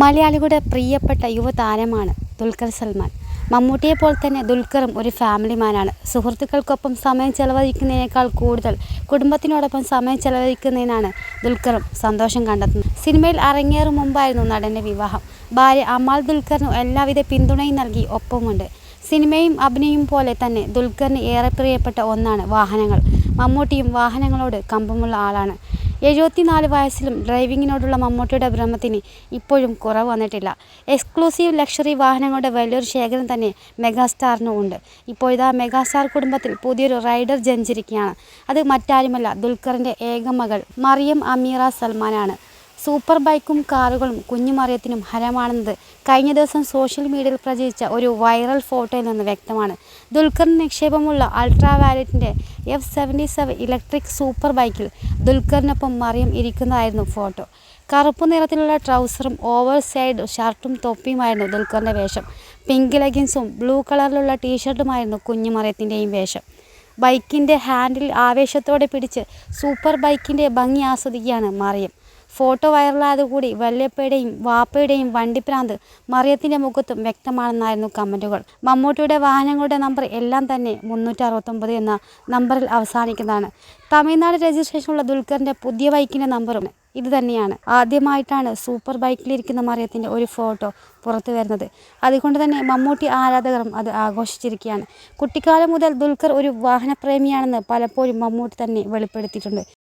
മലയാളികളുടെ പ്രിയപ്പെട്ട യുവതാരമാണ് ദുൽഖർ സൽമാൻ. മമ്മൂട്ടിയെപ്പോലെ തന്നെ ദുൽഖറും ഒരു ഫാമിലി മാനാണ്. സുഹൃത്തുക്കൾക്കൊപ്പം സമയം ചെലവഴിക്കുന്നതിനേക്കാൾ കൂടുതൽ കുടുംബത്തിനോടൊപ്പം സമയം ചെലവഴിക്കുന്നതിനാണ് ദുൽഖറും സന്തോഷം കണ്ടെത്തുന്നത്. സിനിമയിൽ അരങ്ങേറും മുമ്പായിരുന്നു നടൻ്റെ വിവാഹം. ഭാര്യ അമാൽ ദുൽഖറിനു എല്ലാവിധ പിന്തുണയും നൽകി ഒപ്പമുണ്ട്. സിനിമയും അഭിനയവും പോലെ തന്നെ ദുൽഖറിന് ഏറെ പ്രിയപ്പെട്ട ഒന്നാണ് വാഹനങ്ങൾ. മമ്മൂട്ടിയും വാഹനങ്ങളോട് കമ്പമുള്ള ആളാണ്. 74 വയസ്സിലും ഡ്രൈവിങ്ങിനോടുള്ള മമ്മൂട്ടിയുടെ ഭ്രമത്തിന് ഇപ്പോഴും കുറവ് വന്നിട്ടില്ല. എക്സ്ക്ലൂസീവ് ലക്ഷറി വാഹനങ്ങളുടെ വലിയൊരു ശേഖരം തന്നെ മെഗാസ്റ്റാറിനും ഉണ്ട്. ഇപ്പോഴിതാ മെഗാസ്റ്റാർ കുടുംബത്തിൽ പുതിയൊരു റൈഡർ ജനിച്ചിരിക്കുകയാണ്. അത് മറ്റാരുമല്ല, ദുൽഖറിൻ്റെ ഏക മകൾ മറിയം അമീറ സൽമാനാണ്. സൂപ്പർ ബൈക്കും കാറുകളും കുഞ്ഞു മറിയത്തിനും ഹരമാണെന്നത് കഴിഞ്ഞ ദിവസം സോഷ്യൽ മീഡിയയിൽ പ്രചരിച്ച ഒരു വൈറൽ ഫോട്ടോയിൽ നിന്ന് വ്യക്തമാണ്. ദുൽഖറിന് നിക്ഷേപമുള്ള അൾട്രാ വയലറ്റിൻ്റെ F77 ഇലക്ട്രിക് സൂപ്പർ ബൈക്കിൽ ദുൽഖറിനൊപ്പം മറിയം ഇരിക്കുന്നതായിരുന്നു ഫോട്ടോ. കറുപ്പ് നിറത്തിലുള്ള ട്രൗസറും ഓവർ സൈഡ് ഷർട്ടും തൊപ്പിയുമായിരുന്നു ദുൽഖറിൻ്റെ വേഷം. പിങ്ക് ലെഗിൻസും ബ്ലൂ കളറിലുള്ള ടീഷർട്ടുമായിരുന്നു കുഞ്ഞു മറിയത്തിൻ്റെയും വേഷം. ബൈക്കിൻ്റെ ഹാൻഡിൽ ആവേശത്തോടെ പിടിച്ച് സൂപ്പർ ബൈക്കിൻ്റെ ഭംഗി ആസ്വദിക്കുകയാണ് മറിയം. ഫോട്ടോ വൈറലായതുകൂടി വല്യപ്പയുടെയും വാപ്പയുടെയും വണ്ടിപ്രാന്ത് മറിയത്തിൻ്റെ മുഖത്തും വ്യക്തമാണെന്നായിരുന്നു കമൻറ്റുകൾ. മമ്മൂട്ടിയുടെ വാഹനങ്ങളുടെ നമ്പർ എല്ലാം തന്നെ 369 എന്ന നമ്പറിൽ അവസാനിക്കുന്നതാണ്. തമിഴ്നാട് രജിസ്ട്രേഷനുള്ള ദുൽഖറിൻ്റെ പുതിയ ബൈക്കിൻ്റെ നമ്പറും ഇത് തന്നെയാണ്. ആദ്യമായിട്ടാണ് സൂപ്പർ ബൈക്കിലിരിക്കുന്ന മറിയത്തിൻ്റെ ഒരു ഫോട്ടോ പുറത്തു വരുന്നത്. അതുകൊണ്ട് തന്നെ മമ്മൂട്ടി ആരാധകരും അത് ആഘോഷിച്ചിരിക്കുകയാണ്. കുട്ടിക്കാലം മുതൽ ദുൽഖർ ഒരു വാഹനപ്രേമിയാണെന്ന് പലപ്പോഴും മമ്മൂട്ടി തന്നെ വെളിപ്പെടുത്തിയിട്ടുണ്ട്.